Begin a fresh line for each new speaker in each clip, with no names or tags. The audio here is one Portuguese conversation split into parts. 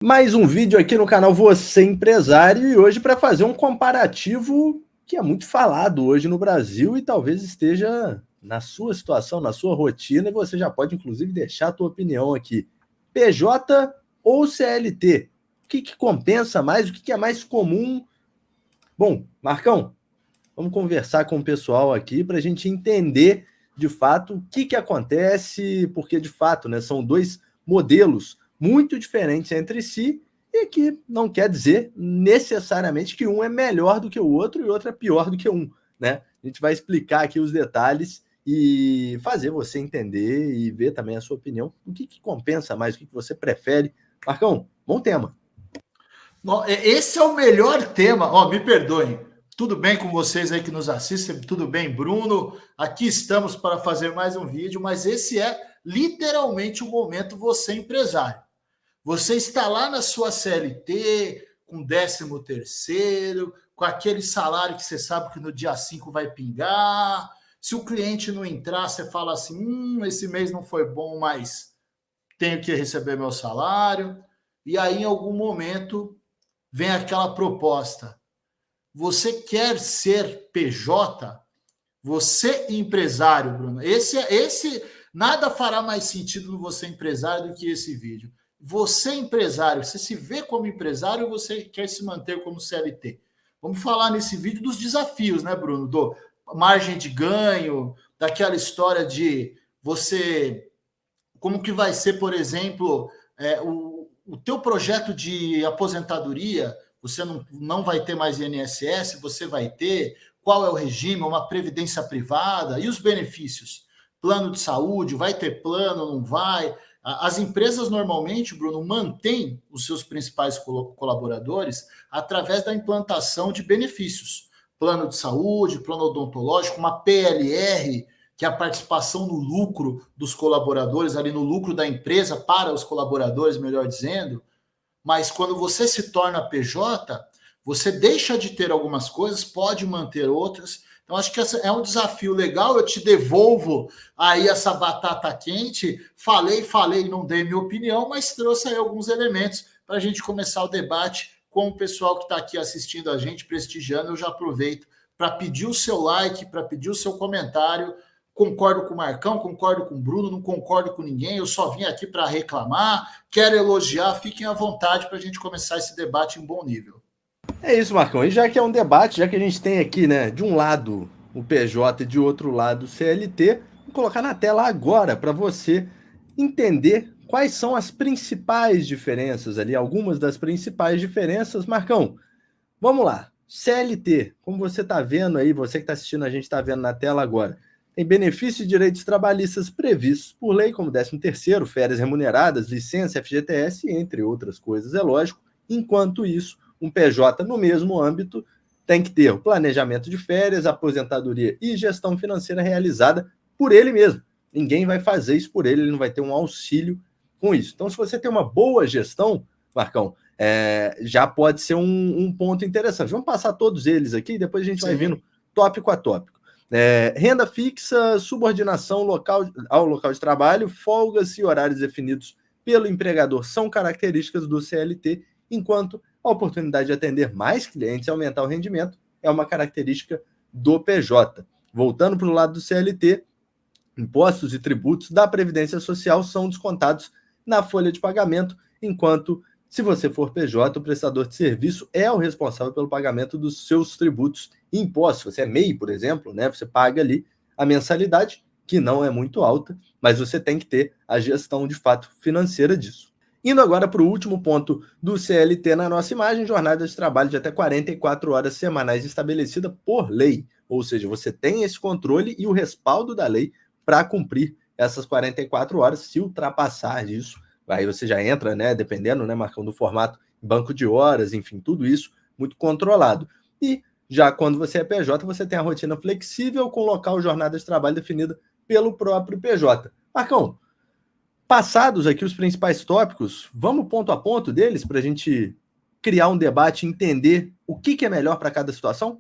Mais um vídeo aqui no canal Você Empresário e hoje para fazer um comparativo que é muito falado hoje no Brasil e talvez esteja na sua situação, na sua rotina, e você já pode inclusive deixar a tua opinião aqui. PJ ou CLT? O que compensa mais? O que é mais comum? Bom, Marcão, vamos conversar com o pessoal aqui para a gente entender de fato o que acontece, porque de fato, né, são dois modelos muito diferentes entre si e que não quer dizer necessariamente que um é melhor do que o outro e o outro é pior do que um, né? A gente vai explicar aqui os detalhes e fazer você entender e ver também a sua opinião. O que compensa mais, o que você prefere. Marcão, bom tema.
Esse é o melhor tema. Me perdoem. Tudo bem com vocês aí que nos assistem? Tudo bem, Bruno? Aqui estamos para fazer mais um vídeo, mas esse é literalmente o momento você empresário. Você está lá na sua CLT, com 13º, com aquele salário que você sabe que no dia 5 vai pingar. Se o cliente não entrar, você fala assim, esse mês não foi bom, mas tenho que receber meu salário. E aí, em algum momento, vem aquela proposta. Você quer ser PJ? Você empresário, Bruno. Esse nada fará mais sentido no Você Empresário do que esse vídeo. Você empresário, você se vê como empresário ou você quer se manter como CLT? Vamos falar nesse vídeo dos desafios, né, Bruno? Do margem de ganho, daquela história de você... Como que vai ser, por exemplo, o teu projeto de aposentadoria? Você não vai ter mais INSS, você vai ter... Qual é o regime? Uma previdência privada? E os benefícios? Plano de saúde? Vai ter plano? Não vai? As empresas normalmente, Bruno, mantêm os seus principais colaboradores através da implantação de benefícios. Plano de saúde, plano odontológico, uma PLR, que é a participação no lucro dos colaboradores, ali no lucro da empresa para os colaboradores, melhor dizendo. Mas quando você se torna PJ, você deixa de ter algumas coisas, pode manter outras. Então, acho que esse é um desafio legal. Eu te devolvo aí essa batata quente. Falei, não dei minha opinião, mas trouxe aí alguns elementos para a gente começar o debate com o pessoal que está aqui assistindo a gente, prestigiando. Eu já aproveito para pedir o seu like, para pedir o seu comentário. Concordo com o Marcão, concordo com o Bruno, não concordo com ninguém, eu só vim aqui para reclamar, quero elogiar, fiquem à vontade para a gente começar esse debate em bom nível.
É isso, Marcão. E já que é um debate, já que a gente tem aqui, né, de um lado o PJ e de outro lado o CLT, vou colocar na tela agora para você entender quais são as principais diferenças ali, algumas das principais diferenças. Marcão, vamos lá. CLT, como você está vendo aí, você que está assistindo a gente está vendo na tela agora, tem benefícios e direitos trabalhistas previstos por lei, como 13º, férias remuneradas, licença, FGTS, entre outras coisas, é lógico. Enquanto isso, um PJ no mesmo âmbito tem que ter o planejamento de férias, aposentadoria e gestão financeira realizada por ele mesmo. Ninguém vai fazer isso por ele, ele não vai ter um auxílio com isso. Então, se você tem uma boa gestão, Marcão, já pode ser um ponto interessante. Vamos passar todos eles aqui e depois a gente vai vindo tópico a tópico. Renda fixa, subordinação ao local de trabalho, folgas e horários definidos pelo empregador são características do CLT, enquanto a oportunidade de atender mais clientes e aumentar o rendimento é uma característica do PJ. Voltando para o lado do CLT, impostos e tributos da Previdência Social são descontados na folha de pagamento, enquanto, se você for PJ, o prestador de serviço é o responsável pelo pagamento dos seus tributos e impostos. Se você é MEI, por exemplo, né, você paga ali a mensalidade, que não é muito alta, mas você tem que ter a gestão, de fato, financeira disso. Indo agora para o último ponto do CLT na nossa imagem, jornada de trabalho de até 44 horas semanais estabelecida por lei. Ou seja, você tem esse controle e o respaldo da lei para cumprir essas 44 horas. Se ultrapassar isso, aí você já entra, né, dependendo, né, Marcão, do formato, banco de horas, enfim, tudo isso muito controlado. E já quando você é PJ, você tem a rotina flexível com local, jornada de trabalho definida pelo próprio PJ. Marcão, passados aqui os principais tópicos, vamos ponto a ponto deles para a gente criar um debate e entender o que é melhor para cada situação?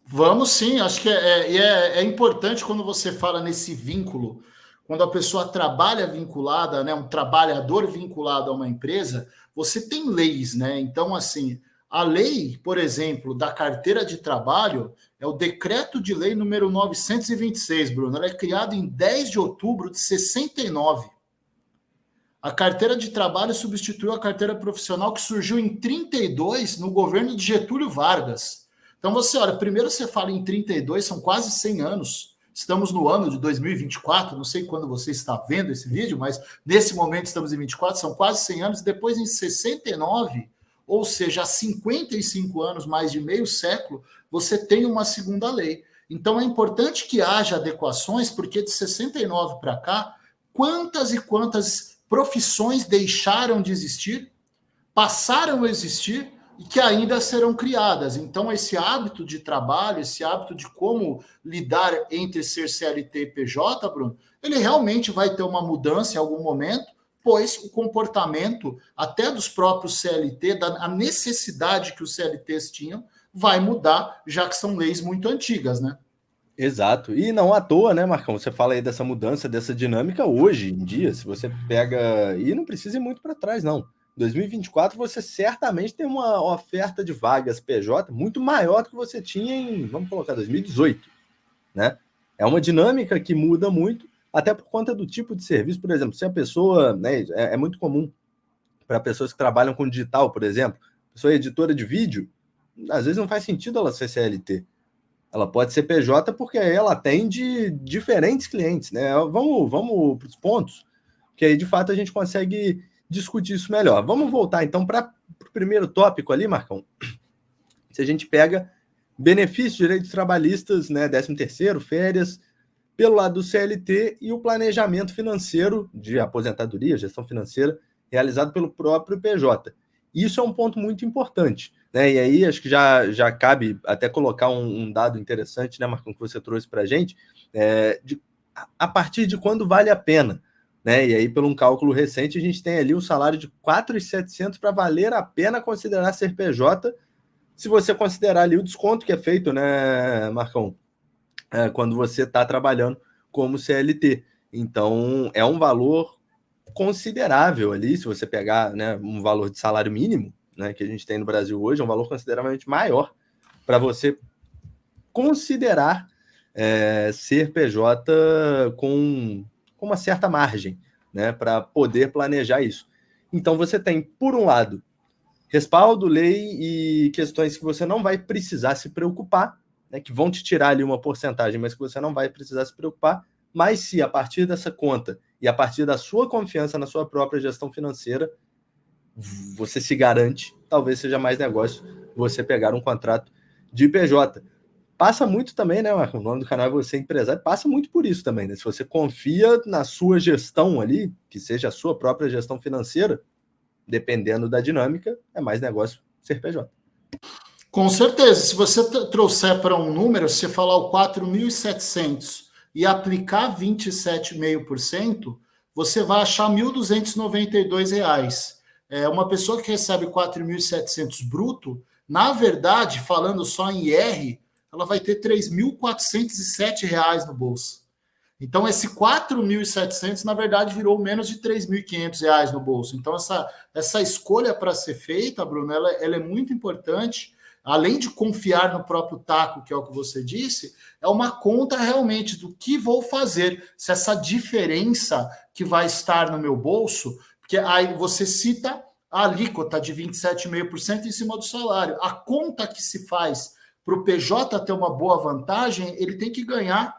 Vamos sim, acho que é importante quando você fala nesse vínculo quando a pessoa trabalha vinculada, né, um trabalhador vinculado a uma empresa, você tem leis, né? Então, assim, a lei, por exemplo, da carteira de trabalho é o Decreto de Lei número 926, Bruno. Ela é criada em 10 de outubro de 69. A carteira de trabalho substituiu a carteira profissional que surgiu em 32 no governo de Getúlio Vargas. Então você olha, primeiro você fala em 32, são quase 100 anos. Estamos no ano de 2024, não sei quando você está vendo esse vídeo, mas nesse momento estamos em 24, são quase 100 anos. Depois em 69, ou seja, há 55 anos, mais de meio século, você tem uma segunda lei. Então é importante que haja adequações, porque de 69 para cá, quantas e quantas profissões deixaram de existir, passaram a existir e que ainda serão criadas. Então, esse hábito de trabalho, esse hábito de como lidar entre ser CLT e PJ, Bruno, ele realmente vai ter uma mudança em algum momento, pois o comportamento até dos próprios CLT, a necessidade que os CLTs tinham, vai mudar, já que são leis muito antigas, né?
Exato. E não à toa, né, Marcão? Você fala aí dessa mudança, dessa dinâmica hoje em dia, se você pega. E não precisa ir muito para trás, não. 2024, você certamente tem uma oferta de vagas PJ muito maior do que você tinha em, vamos colocar, 2018, né? É uma dinâmica que muda muito, até por conta do tipo de serviço. Por exemplo, se a pessoa, né, é muito comum para pessoas que trabalham com digital, por exemplo, pessoa é editora de vídeo, às vezes não faz sentido ela ser CLT. Ela pode ser PJ porque ela atende diferentes clientes, né? Vamos para os pontos, que aí de fato a gente consegue discutir isso melhor. Vamos voltar então para o primeiro tópico ali, Marcão. Se a gente pega benefícios, direitos trabalhistas, né? 13º, férias, pelo lado do CLT e o planejamento financeiro de aposentadoria, gestão financeira, realizado pelo próprio PJ. Isso é um ponto muito importante, né? E aí acho que já cabe até colocar um dado interessante, né, Marcão, que você trouxe para a gente, a partir de quando vale a pena, né? E aí, pelo um cálculo recente, a gente tem ali um salário de 4.700 para valer a pena considerar ser PJ, se você considerar ali o desconto que é feito, né, Marcão, quando você está trabalhando como CLT. Então, é um valor considerável ali, se você pegar, né, um valor de salário mínimo, né, que a gente tem no Brasil hoje, é um valor consideravelmente maior para você considerar ser PJ com uma certa margem, né, para poder planejar isso. Então você tem, por um lado, respaldo, lei e questões que você não vai precisar se preocupar, né, que vão te tirar ali uma porcentagem, mas que você não vai precisar se preocupar. Mas se a partir dessa conta e a partir da sua confiança na sua própria gestão financeira, você se garante, talvez seja mais negócio você pegar um contrato de PJ. Passa muito também, né, Marco? O nome do canal é Você Empresário, passa muito por isso também, né? Se você confia na sua gestão ali, que seja a sua própria gestão financeira, dependendo da dinâmica, é mais negócio ser PJ.
Com certeza. Se você trouxer para um número, se você falar o 4.700 e aplicar 27,5%, você vai achar R$ 1.292. Uma pessoa que recebe 4.700 bruto, na verdade, falando só em IR, ela vai ter R$ 3.407 no bolso. Então, esse 4.700, na verdade, virou menos de R$ 3.500 no bolso. Então, essa escolha para ser feita, Bruno, ela é muito importante. Além de confiar no próprio taco, que é o que você disse, é uma conta realmente do que vou fazer, se essa diferença que vai estar no meu bolso, porque aí você cita a alíquota de 27,5% em cima do salário. A conta que se faz para o PJ ter uma boa vantagem, ele tem que ganhar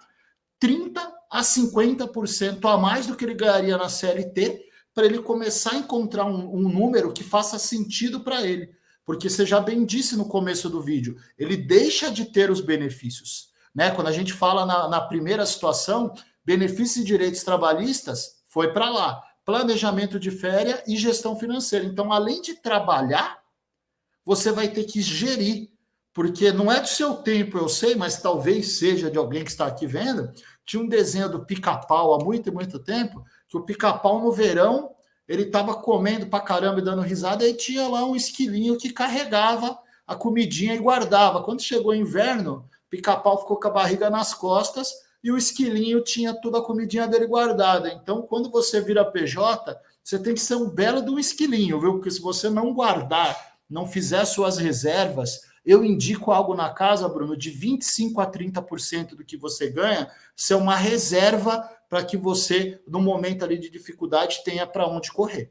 30% a 50% a mais do que ele ganharia na CLT, para ele começar a encontrar um número que faça sentido para ele. Porque você já bem disse no começo do vídeo, ele deixa de ter os benefícios, né? Quando a gente fala na primeira situação, benefícios e direitos trabalhistas, foi para lá. Planejamento de férias e gestão financeira. Então, além de trabalhar, você vai ter que gerir, porque não é do seu tempo, eu sei, mas talvez seja de alguém que está aqui vendo. Tinha um desenho do Pica-Pau há muito, muito tempo, que o Pica-Pau no verão ele estava comendo pra caramba e dando risada, e tinha lá um esquilinho que carregava a comidinha e guardava. Quando chegou o inverno, Pica-Pau ficou com a barriga nas costas e o esquilinho tinha toda a comidinha dele guardada. Então, quando você vira PJ, você tem que ser um belo de um esquilinho, viu? Porque se você não guardar, não fizer suas reservas, eu indico algo na casa, Bruno, de 25% a 30% do que você ganha ser uma reserva para que você, no momento ali de dificuldade, tenha para onde correr.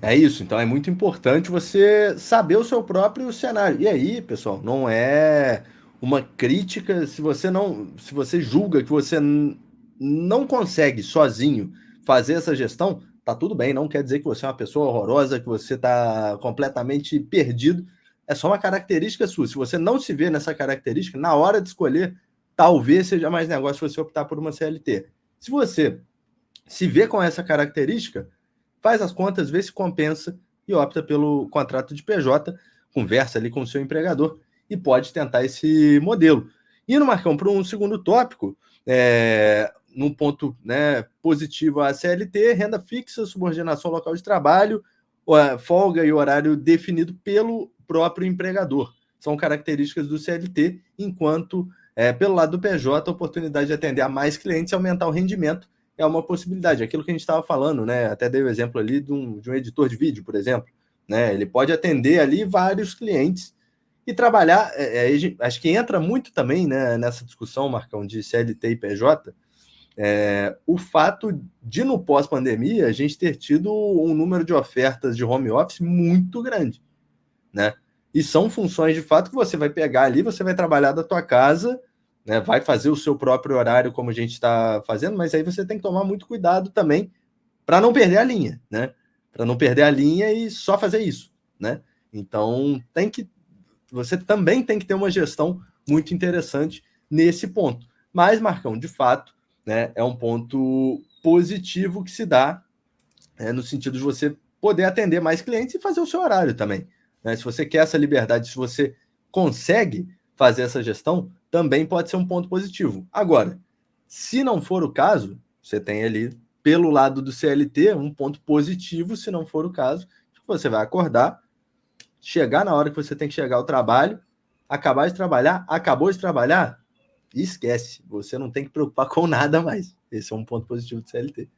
É isso, então é muito importante você saber o seu próprio cenário. E aí, pessoal, não é uma crítica se você julga que você não consegue sozinho fazer essa gestão, tá tudo bem, não quer dizer que você é uma pessoa horrorosa, que você tá completamente perdido. É só uma característica sua. Se você não se vê nessa característica, na hora de escolher, talvez seja mais negócio você optar por uma CLT. Se você se vê com essa característica, faz as contas, vê se compensa e opta pelo contrato de PJ, conversa ali com o seu empregador e pode tentar esse modelo. Indo, Marcão, para um segundo tópico, num ponto, né, positivo a CLT, renda fixa, subordinação ao local de trabalho, folga e horário definido pelo próprio empregador. São características do CLT, enquanto, pelo lado do PJ, a oportunidade de atender a mais clientes e aumentar o rendimento é uma possibilidade. Aquilo que a gente estava falando, né? Até dei o exemplo ali de um editor de vídeo, por exemplo. Né? Ele pode atender ali vários clientes e trabalhar. Acho que entra muito também, né, nessa discussão, Marcão, de CLT e PJ, o fato de, no pós-pandemia, a gente ter tido um número de ofertas de home office muito grande. Né? E são funções, de fato, que você vai pegar ali, você vai trabalhar da tua casa, né, vai fazer o seu próprio horário, como a gente está fazendo, mas aí você tem que tomar muito cuidado também para não perder a linha, né? Para não perder a linha e só fazer isso, né? Então você também tem que ter uma gestão muito interessante nesse ponto. Mas, Marcão, de fato, né, é um ponto positivo que se dá, no sentido de você poder atender mais clientes e fazer o seu horário também. Né? Se você quer essa liberdade, se você consegue fazer essa gestão, também pode ser um ponto positivo. Agora, se não for o caso, você tem ali, pelo lado do CLT, um ponto positivo, se não for o caso, você vai acordar, chegar na hora que você tem que chegar ao trabalho, acabar de trabalhar, acabou de trabalhar, esquece, você não tem que preocupar com nada mais. Esse é um ponto positivo do CLT.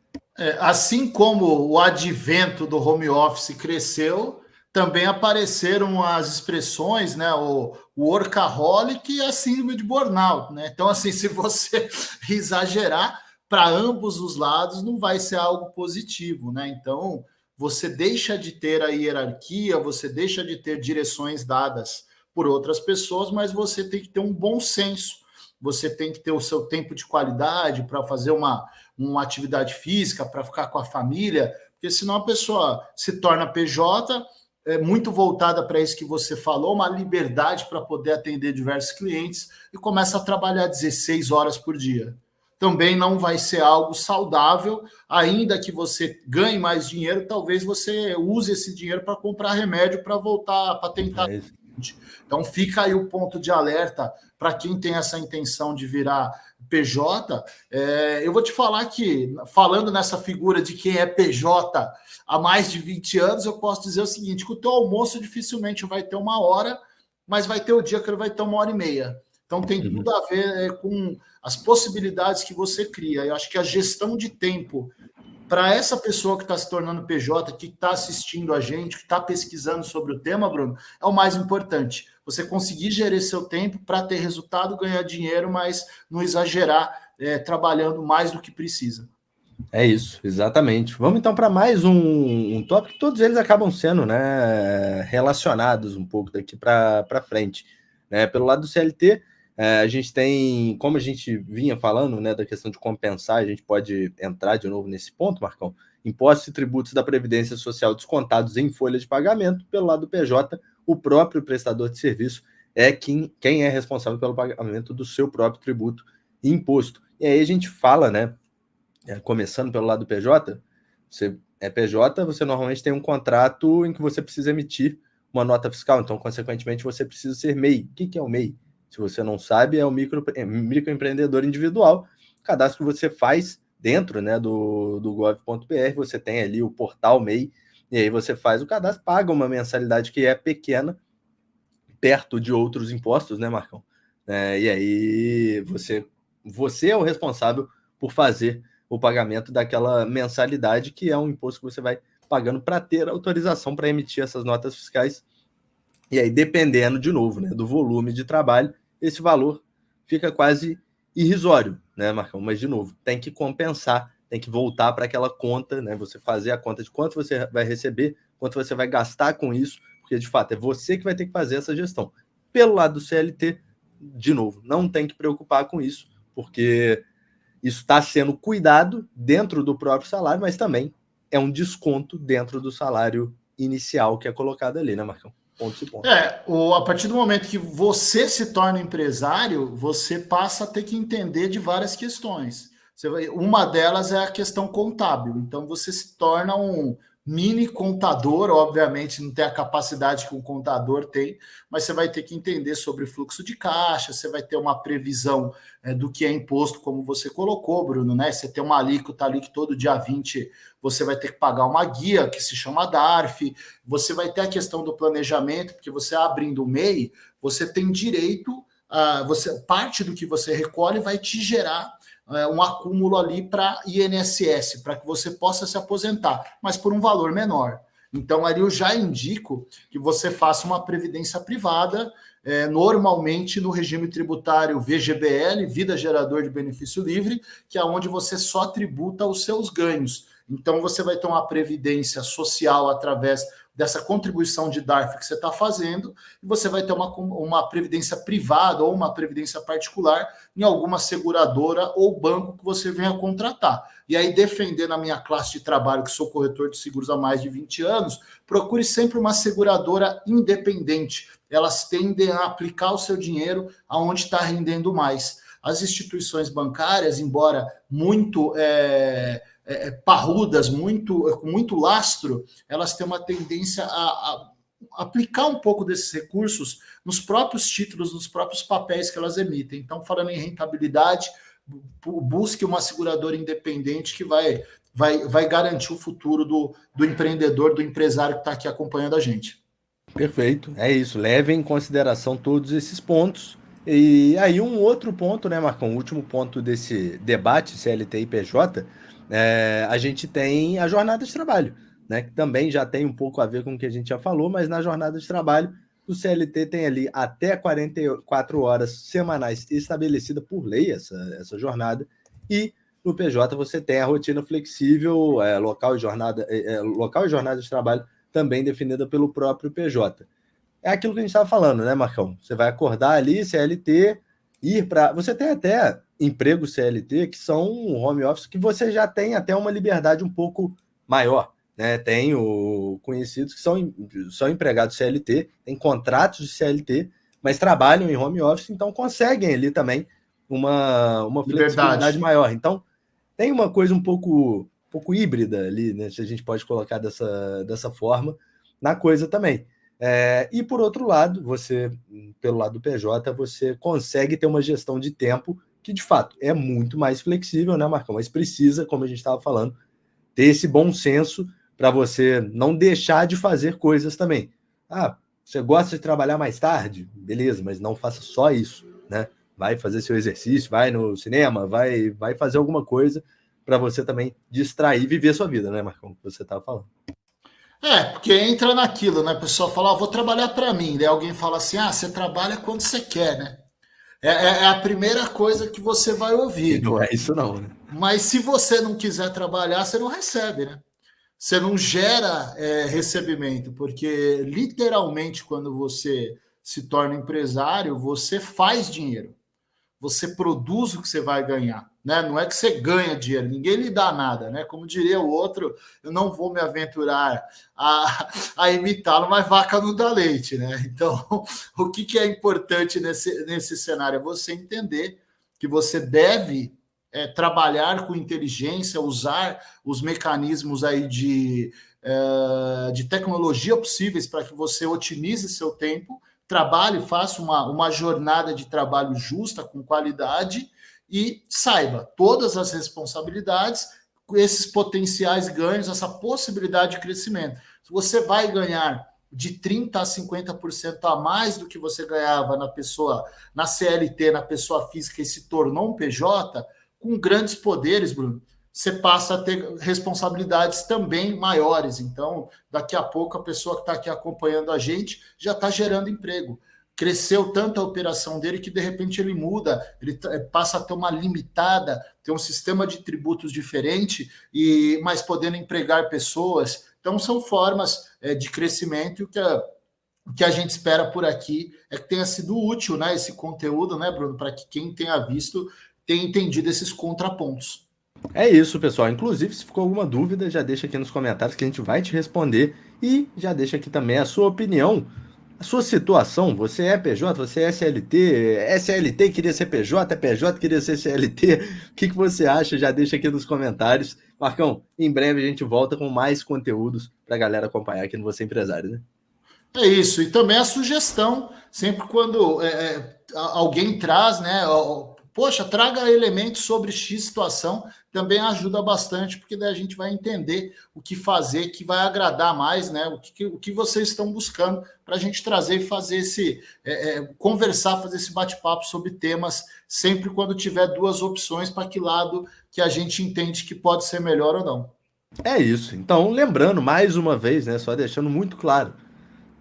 Assim como o advento do home office cresceu, também apareceram as expressões, né, o workaholic e a síndrome de burnout, né? Então, assim, se você exagerar para ambos os lados, não vai ser algo positivo, né? Então, você deixa de ter a hierarquia, você deixa de ter direções dadas por outras pessoas, mas você tem que ter um bom senso, você tem que ter o seu tempo de qualidade para fazer uma atividade física, para ficar com a família, porque senão a pessoa se torna PJ, muito voltada para isso que você falou, uma liberdade para poder atender diversos clientes e começa a trabalhar 16 horas por dia. Também não vai ser algo saudável, ainda que você ganhe mais dinheiro, talvez você use esse dinheiro para comprar remédio para voltar, para tentar. Então fica aí o ponto de alerta para quem tem essa intenção de virar PJ. Eu vou te falar que, falando nessa figura de quem é PJ há mais de 20 anos, eu posso dizer o seguinte, que o teu almoço dificilmente vai ter 1 hora, mas vai ter o dia que ele vai ter 1 hora e meia. Então tem tudo a ver com as possibilidades que você cria. Eu acho que a gestão de tempo para essa pessoa que está se tornando PJ, que está assistindo a gente, que está pesquisando sobre o tema, Bruno, é o mais importante. Você conseguir gerir seu tempo para ter resultado, ganhar dinheiro, mas não exagerar trabalhando mais do que precisa.
É isso, exatamente. Vamos então para mais um tópico. Todos eles acabam sendo, né, relacionados um pouco daqui para frente. Né? Pelo lado do CLT, a gente tem, como a gente vinha falando, né, da questão de compensar, a gente pode entrar de novo nesse ponto, Marcão. Impostos e tributos da Previdência Social descontados em folha de pagamento. Pelo lado do PJ, o próprio prestador de serviço é quem é responsável pelo pagamento do seu próprio tributo e imposto. E aí a gente fala, né, começando pelo lado do PJ, você é PJ, você normalmente tem um contrato em que você precisa emitir uma nota fiscal, então, consequentemente, você precisa ser MEI. O que é o MEI? Se você não sabe, é o microempreendedor individual, cadastro que você faz dentro, né, do gov.br, você tem ali o portal MEI, e aí você faz o cadastro, paga uma mensalidade que é pequena, perto de outros impostos, né, Marcão? E aí você você é o responsável por fazer o pagamento daquela mensalidade, que é um imposto que você vai pagando para ter autorização para emitir essas notas fiscais. E aí, dependendo, de novo, né, do volume de trabalho, esse valor fica quase irrisório, né, Marcão? Mas, de novo, tem que compensar, tem que voltar para aquela conta, né? Você fazer a conta de quanto você vai receber, quanto você vai gastar com isso, porque, de fato, é você que vai ter que fazer essa gestão. Pelo lado do CLT, de novo, não tem que preocupar com isso, porque isso está sendo cuidado dentro do próprio salário, mas também é um desconto dentro do salário inicial que é colocado ali, né, Marcão? Pontos e pontos.
A partir do momento que você se torna empresário, você passa a ter que entender de várias questões. Uma delas é a questão contábil. Então, você se torna um mini contador, obviamente não tem a capacidade que um contador tem, mas você vai ter que entender sobre fluxo de caixa, você vai ter uma previsão do que é imposto, como você colocou, Bruno, né? Você tem uma alíquota ali que todo dia 20 você vai ter que pagar uma guia que se chama DARF, você vai ter a questão do planejamento, porque você abrindo o MEI, você tem direito a parte do que você recolhe vai te gerar um acúmulo ali para INSS, para que você possa se aposentar, mas por um valor menor. Então, ali eu já indico que você faça uma previdência privada, normalmente no regime tributário VGBL, Vida Gerador de Benefício Livre, que é onde você só tributa os seus ganhos. Então, você vai ter uma previdência social através dessa contribuição de DARF que você está fazendo, e você vai ter uma previdência privada ou uma previdência particular em alguma seguradora ou banco que você venha contratar. E aí, defendendo a minha classe de trabalho, que sou corretor de seguros há mais de 20 anos, procure sempre uma seguradora independente. Elas tendem a aplicar o seu dinheiro aonde está rendendo mais. As instituições bancárias, embora muito parrudas, com muito lastro, elas têm uma tendência a aplicar um pouco desses recursos nos próprios títulos, nos próprios papéis que elas emitem. Então, falando em rentabilidade, busque uma seguradora independente que vai garantir o futuro do empreendedor, do empresário que está aqui acompanhando a gente.
Perfeito, é isso. Leve em consideração todos esses pontos. E aí, um outro ponto, né, Marcão? O último ponto desse debate CLT e PJ, a gente tem a jornada de trabalho, né? Que também já tem um pouco a ver com o que a gente já falou, mas na jornada de trabalho, o CLT tem ali até 44 horas semanais estabelecida por lei, essa jornada, e no PJ você tem a rotina flexível, local e jornada de trabalho também definida pelo próprio PJ. É aquilo que a gente estava falando, né, Marcão? Você vai acordar ali, CLT, ir para... Você tem até empregos CLT que são um home office que você já tem até uma liberdade um pouco maior, né? Tenho conhecidos que são empregados CLT, têm contratos de CLT, mas trabalham em home office, então conseguem ali também uma flexibilidade maior. Então, tem uma coisa um pouco híbrida ali, né? Se a gente pode colocar dessa forma, na coisa também. E por outro lado, pelo lado do PJ, você consegue ter uma gestão de tempo que, de fato, é muito mais flexível, né, Marcão? Mas precisa, como a gente estava falando, ter esse bom senso para você não deixar de fazer coisas também. Você gosta de trabalhar mais tarde? Beleza, mas não faça só isso, né? Vai fazer seu exercício, vai no cinema, vai fazer alguma coisa para você também distrair e viver sua vida, né, Marcão? Que você estava falando.
Porque entra naquilo, né? O pessoal fala, vou trabalhar para mim. Daí alguém fala assim, você trabalha quando você quer, né? É a primeira coisa que você vai ouvir.
E não é isso não, né?
Mas se você não quiser trabalhar, você não recebe, né? Você não gera recebimento, porque literalmente quando você se torna empresário, você faz dinheiro. Você produz o que você vai ganhar, né? Não é que você ganha dinheiro, ninguém lhe dá nada, né? Como diria o outro, eu não vou me aventurar a imitá-lo, mas vaca não dá leite, né? Então, o que é importante nesse cenário é você entender que você deve trabalhar com inteligência, usar os mecanismos aí de tecnologia possíveis para que você otimize seu tempo, trabalhe, faça uma jornada de trabalho justa, com qualidade, e saiba todas as responsabilidades, esses potenciais ganhos, essa possibilidade de crescimento. Se você vai ganhar de 30% a 50% a mais do que você ganhava na CLT, na pessoa física, e se tornou um PJ, com grandes poderes, Bruno, você passa a ter responsabilidades também maiores. Então, daqui a pouco, a pessoa que está aqui acompanhando a gente já está gerando emprego. Cresceu tanto a operação dele que, de repente, ele muda, ele passa a ter uma limitada, ter um sistema de tributos diferente, mas podendo empregar pessoas. Então, são formas de crescimento, e o que a gente espera por aqui é que tenha sido útil, né, esse conteúdo, né, Bruno, para que quem tenha visto tenha entendido esses contrapontos.
É isso, pessoal. Inclusive, se ficou alguma dúvida, já deixa aqui nos comentários que a gente vai te responder. E já deixa aqui também a sua opinião, a sua situação. Você é PJ, você é SLT, SLT queria ser PJ, PJ queria ser CLT. O que você acha? Já deixa aqui nos comentários. Marcão, em breve a gente volta com mais conteúdos para a galera acompanhar aqui no Você Empresário, né?
É isso, e também a sugestão, sempre quando alguém traz, né? Poxa, traga elementos sobre X situação, também ajuda bastante, porque daí a gente vai entender o que fazer, que vai agradar mais, né? O que vocês estão buscando para a gente trazer e fazer conversar, fazer esse bate-papo sobre temas, sempre quando tiver duas opções, para que lado que a gente entende que pode ser melhor ou não.
É isso. Então, lembrando mais uma vez, né? Só deixando muito claro.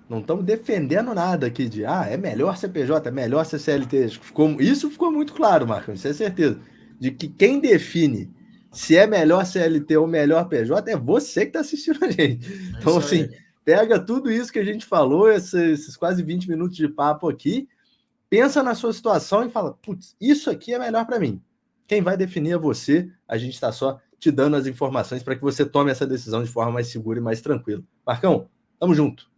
Não estamos defendendo nada aqui de é melhor ser PJ, é melhor ser CLT. Isso ficou muito claro, Marcos, isso é certeza. De que quem define se é melhor CLT ou melhor PJ é você que está assistindo a gente. Então, assim, pega tudo isso que a gente falou, esses quase 20 minutos de papo aqui, pensa na sua situação e fala, putz, isso aqui é melhor para mim. Quem vai definir é você, a gente está só te dando as informações para que você tome essa decisão de forma mais segura e mais tranquila. Marcão, tamo junto.